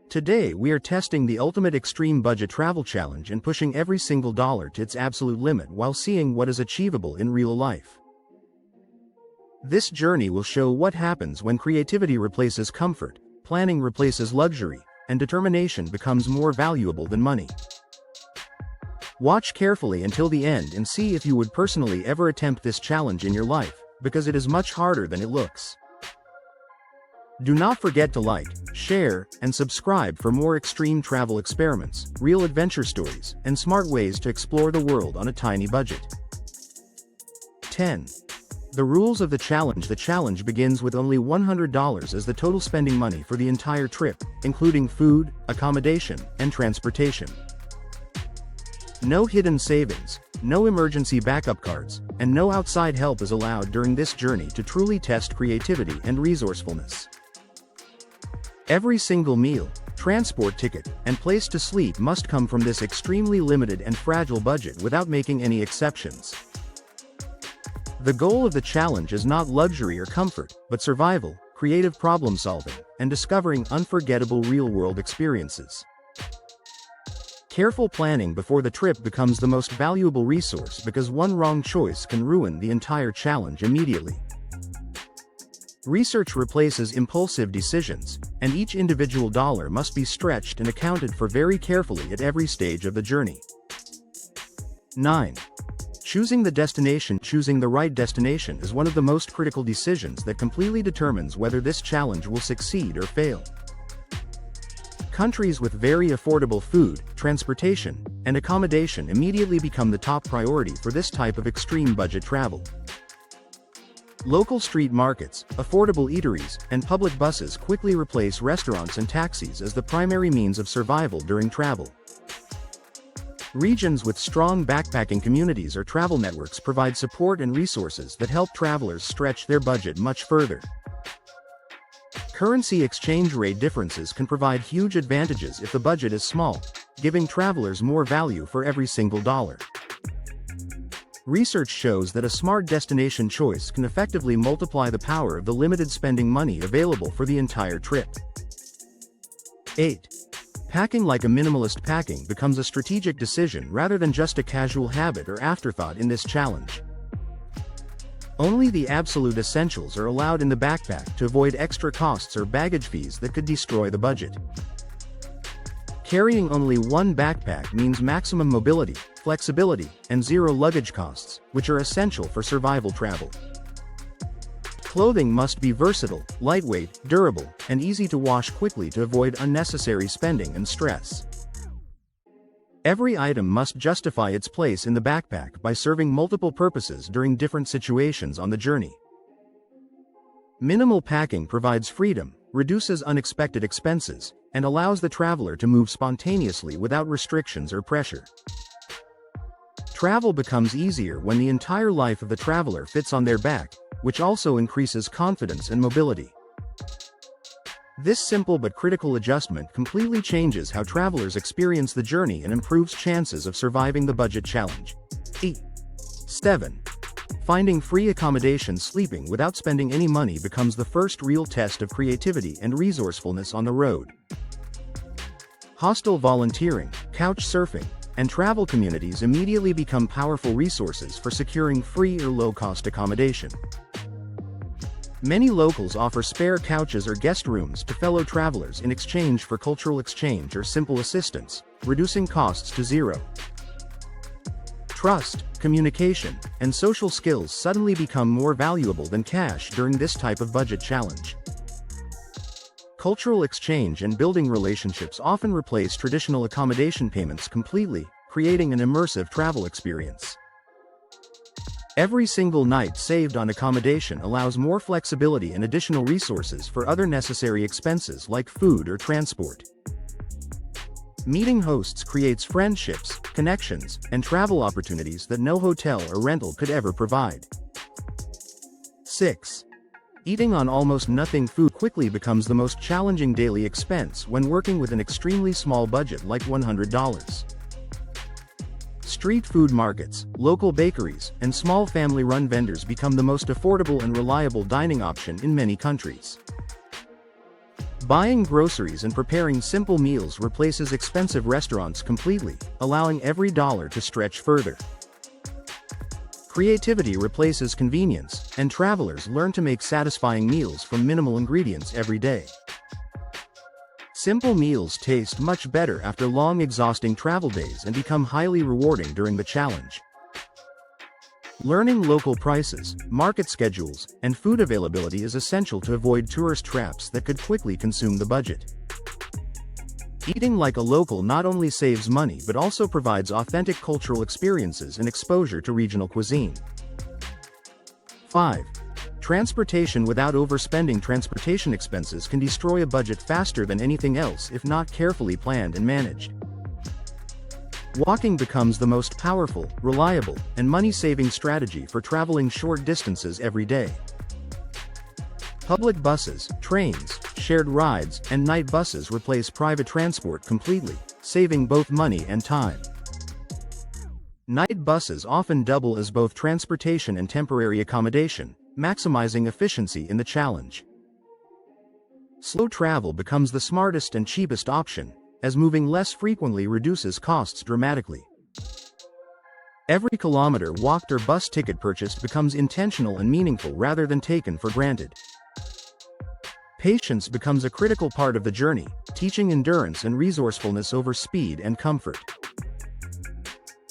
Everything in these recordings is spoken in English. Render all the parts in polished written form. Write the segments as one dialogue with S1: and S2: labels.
S1: Today we are testing the ultimate extreme budget travel challenge and pushing every single dollar to its absolute limit while seeing what is achievable in real life. This journey will show what happens when creativity replaces comfort, planning replaces luxury, and determination becomes more valuable than money. Watch carefully until the end and see if you would personally ever attempt this challenge in your life, because it is much harder than it looks. Do not forget to like, share, and subscribe for more extreme travel experiments, real adventure stories, and smart ways to explore the world on a tiny budget. 10. The rules of the challenge. The challenge begins with only $100 as the total spending money for the entire trip, including food, accommodation, and transportation. No hidden savings, no emergency backup cards, and no outside help is allowed during this journey to truly test creativity and resourcefulness. Every single meal, transport ticket, and place to sleep must come from this extremely limited and fragile budget without making any exceptions. The goal of the challenge is not luxury or comfort, but survival, creative problem solving, and discovering unforgettable real-world experiences. Careful planning before the trip becomes the most valuable resource because one wrong choice can ruin the entire challenge immediately. Research replaces impulsive decisions, and each individual dollar must be stretched and accounted for very carefully at every stage of the journey. 9. Choosing the destination. Choosing the right destination is one of the most critical decisions that completely determines whether this challenge will succeed or fail. Countries with very affordable food, transportation, and accommodation immediately become the top priority for this type of extreme budget travel. Local street markets, affordable eateries, and public buses quickly replace restaurants and taxis as the primary means of survival during travel. Regions with strong backpacking communities or travel networks provide support and resources that help travelers stretch their budget much further. Currency exchange rate differences can provide huge advantages if the budget is small, giving travelers more value for every single dollar. Research shows that a smart destination choice can effectively multiply the power of the limited spending money available for the entire trip. 8. Packing like a minimalist. Packing becomes a strategic decision rather than just a casual habit or afterthought in this challenge. Only the absolute essentials are allowed in the backpack to avoid extra costs or baggage fees that could destroy the budget. Carrying only one backpack means maximum mobility, flexibility, and zero luggage costs, which are essential for survival travel. Clothing must be versatile, lightweight, durable, and easy to wash quickly to avoid unnecessary spending and stress. Every item must justify its place in the backpack by serving multiple purposes during different situations on the journey. Minimal packing provides freedom, reduces unexpected expenses, and allows the traveler to move spontaneously without restrictions or pressure. Travel becomes easier when the entire life of the traveler fits on their back, which also increases confidence and mobility. This simple but critical adjustment completely changes how travelers experience the journey and improves chances of surviving the budget challenge. 7. Finding free accommodation. Sleeping without spending any money becomes the first real test of creativity and resourcefulness on the road. Hostel volunteering, couch surfing, and travel communities immediately become powerful resources for securing free or low-cost accommodation. Many locals offer spare couches or guest rooms to fellow travelers in exchange for cultural exchange or simple assistance, reducing costs to zero. Trust, communication, and social skills suddenly become more valuable than cash during this type of budget challenge. Cultural exchange and building relationships often replace traditional accommodation payments completely, creating an immersive travel experience. Every single night saved on accommodation allows more flexibility and additional resources for other necessary expenses like food or transport. Meeting hosts creates friendships, connections, and travel opportunities that no hotel or rental could ever provide. 6. Eating on almost nothing. Food quickly becomes the most challenging daily expense when working with an extremely small budget like $100. Street food markets, local bakeries, and small family-run vendors become the most affordable and reliable dining option in many countries. Buying groceries and preparing simple meals replaces expensive restaurants completely, allowing every dollar to stretch further. Creativity replaces convenience, and travelers learn to make satisfying meals from minimal ingredients every day. Simple meals taste much better after long exhausting travel days and become highly rewarding during the challenge. Learning local prices, market schedules, and food availability is essential to avoid tourist traps that could quickly consume the budget. Eating like a local not only saves money but also provides authentic cultural experiences and exposure to regional cuisine. 5. Transportation without overspending. Transportation expenses can destroy a budget faster than anything else if not carefully planned and managed. Walking becomes the most powerful, reliable, and money-saving strategy for traveling short distances every day. Public buses, trains, shared rides, and night buses replace private transport completely, saving both money and time. Night buses often double as both transportation and temporary accommodation, maximizing efficiency in the challenge. Slow travel becomes the smartest and cheapest option, as moving less frequently reduces costs dramatically. Every kilometer walked or bus ticket purchased becomes intentional and meaningful rather than taken for granted. Patience becomes a critical part of the journey, teaching endurance and resourcefulness over speed and comfort.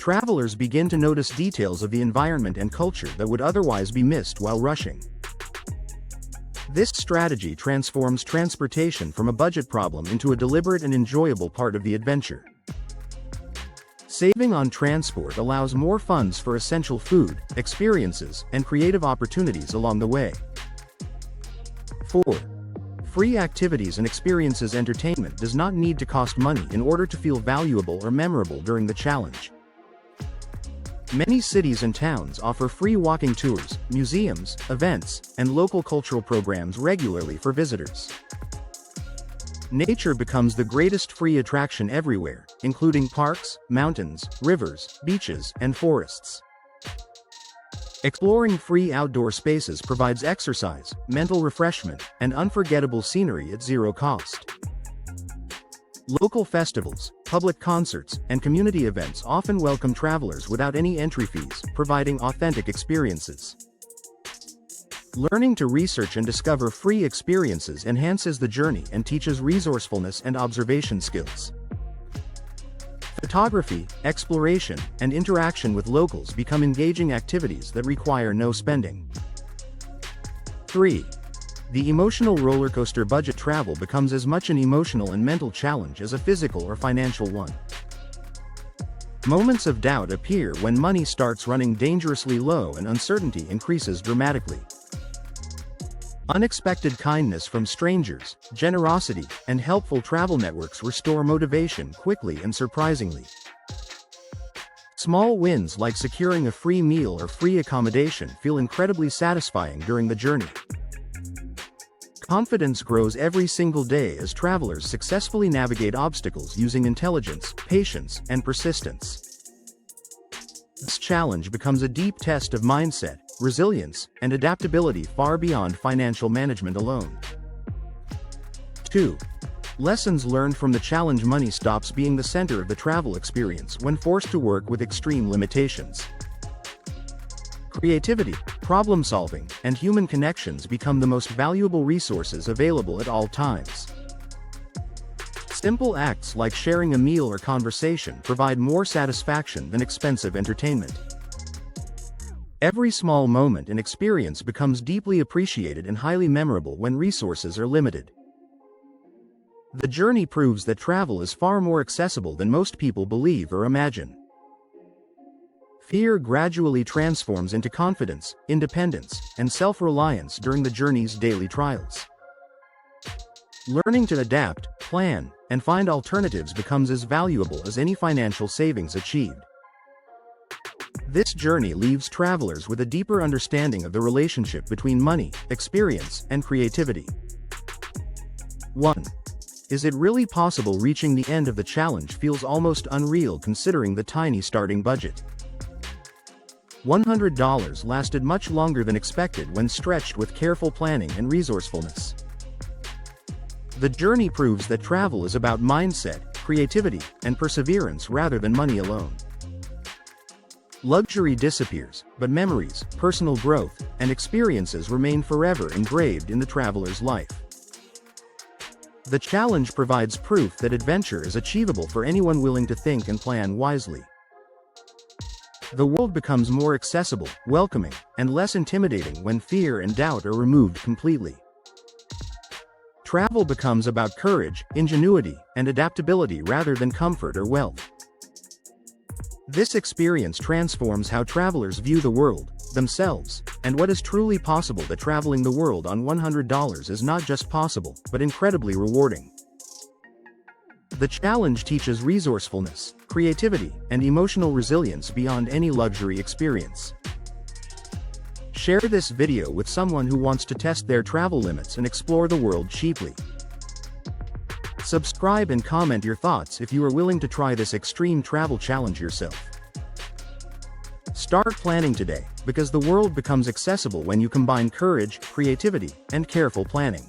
S1: Travelers begin to notice details of the environment and culture that would otherwise be missed while rushing. This strategy transforms transportation from a budget problem into a deliberate and enjoyable part of the adventure. Saving on transport allows more funds for essential food, experiences, and creative opportunities along the way. 4. Free activities and experiences. Entertainment does not need to cost money in order to feel valuable or memorable during the challenge. Many cities and towns offer free walking tours, museums, events, and local cultural programs regularly for visitors. Nature becomes the greatest free attraction everywhere, including parks, mountains, rivers, beaches, and forests. Exploring free outdoor spaces provides exercise, mental refreshment, and unforgettable scenery at zero cost. Local festivals, public concerts, and community events often welcome travelers without any entry fees, providing authentic experiences. Learning to research and discover free experiences enhances the journey and teaches resourcefulness and observation skills. Photography, exploration, and interaction with locals become engaging activities that require no spending. 3. The emotional rollercoaster. Budget travel becomes as much an emotional and mental challenge as a physical or financial one. Moments of doubt appear when money starts running dangerously low and uncertainty increases dramatically. Unexpected kindness from strangers, generosity, and helpful travel networks restore motivation quickly and surprisingly. Small wins like securing a free meal or free accommodation feel incredibly satisfying during the journey. Confidence grows every single day as travelers successfully navigate obstacles using intelligence, patience, and persistence. This challenge becomes a deep test of mindset, resilience, and adaptability far beyond financial management alone. 2. Lessons learned from the challenge. Money stops being the center of the travel experience when forced to work with extreme limitations. Creativity, problem-solving, and human connections become the most valuable resources available at all times. Simple acts like sharing a meal or conversation provide more satisfaction than expensive entertainment. Every small moment and experience becomes deeply appreciated and highly memorable when resources are limited. The journey proves that travel is far more accessible than most people believe or imagine. Fear gradually transforms into confidence, independence, and self-reliance during the journey's daily trials. Learning to adapt, plan, and find alternatives becomes as valuable as any financial savings achieved. This journey leaves travelers with a deeper understanding of the relationship between money, experience, and creativity. 1. Is it really possible? Reaching the end of the challenge feels almost unreal considering the tiny starting budget. $100 lasted much longer than expected when stretched with careful planning and resourcefulness. The journey proves that travel is about mindset, creativity, and perseverance rather than money alone. Luxury disappears, but memories, personal growth, and experiences remain forever engraved in the traveler's life. The challenge provides proof that adventure is achievable for anyone willing to think and plan wisely. The world becomes more accessible, welcoming, and less intimidating when fear and doubt are removed completely. Travel becomes about courage, ingenuity, and adaptability rather than comfort or wealth. This experience transforms how travelers view the world, themselves, and what is truly possible. That traveling the world on $100 is not just possible, but incredibly rewarding. The challenge teaches resourcefulness, creativity, and emotional resilience beyond any luxury experience. Share this video with someone who wants to test their travel limits and explore the world cheaply. Subscribe and comment your thoughts if you are willing to try this extreme travel challenge yourself. Start planning today, because the world becomes accessible when you combine courage, creativity, and careful planning.